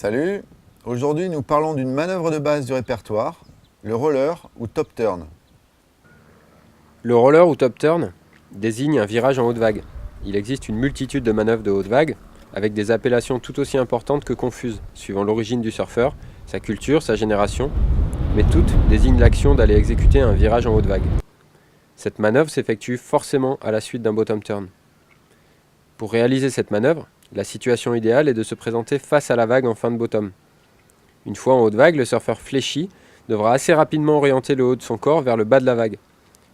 Salut, aujourd'hui nous parlons d'une manœuvre de base du répertoire, le roller ou top turn. Le roller ou top turn désigne un virage en haute vague. Il existe une multitude de manœuvres de haute vague, avec des appellations tout aussi importantes que confuses, suivant l'origine du surfeur, sa culture, sa génération, mais toutes désignent l'action d'aller exécuter un virage en haute vague. Cette manœuvre s'effectue forcément à la suite d'un bottom turn. Pour réaliser cette manœuvre, la situation idéale est de se présenter face à la vague en fin de bottom. Une fois en haute vague, le surfeur fléchi devra assez rapidement orienter le haut de son corps vers le bas de la vague.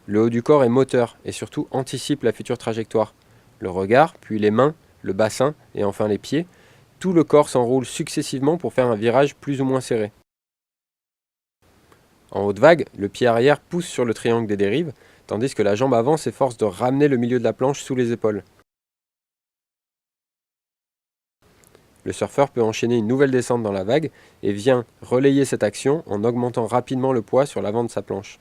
Le haut du corps est moteur et surtout anticipe la future trajectoire. Le regard, puis les mains, le bassin et enfin les pieds, tout le corps s'enroule successivement pour faire un virage plus ou moins serré. En haute vague, le pied arrière pousse sur le triangle des dérives, tandis que la jambe avant s'efforce de ramener le milieu de la planche sous les épaules. Le surfeur peut enchaîner une nouvelle descente dans la vague et vient relayer cette action en augmentant rapidement le poids sur l'avant de sa planche.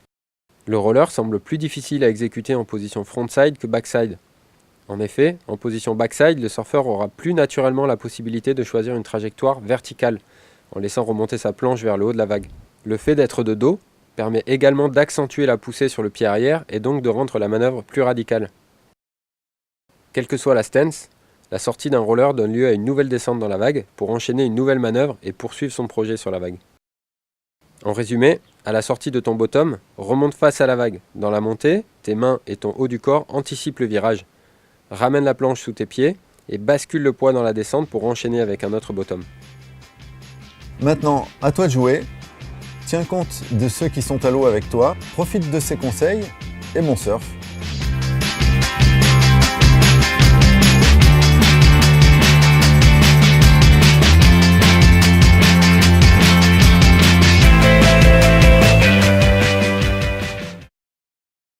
Le roller semble plus difficile à exécuter en position frontside que backside. En effet, en position backside, le surfeur aura plus naturellement la possibilité de choisir une trajectoire verticale, en laissant remonter sa planche vers le haut de la vague. Le fait d'être de dos permet également d'accentuer la poussée sur le pied arrière et donc de rendre la manœuvre plus radicale. Quelle que soit la stance, la sortie d'un roller donne lieu à une nouvelle descente dans la vague pour enchaîner une nouvelle manœuvre et poursuivre son projet sur la vague. En résumé, à la sortie de ton bottom, remonte face à la vague. Dans la montée, tes mains et ton haut du corps anticipent le virage. Ramène la planche sous tes pieds et bascule le poids dans la descente pour enchaîner avec un autre bottom. Maintenant, à toi de jouer. Tiens compte de ceux qui sont à l'eau avec toi, profite de ces conseils et bon surf.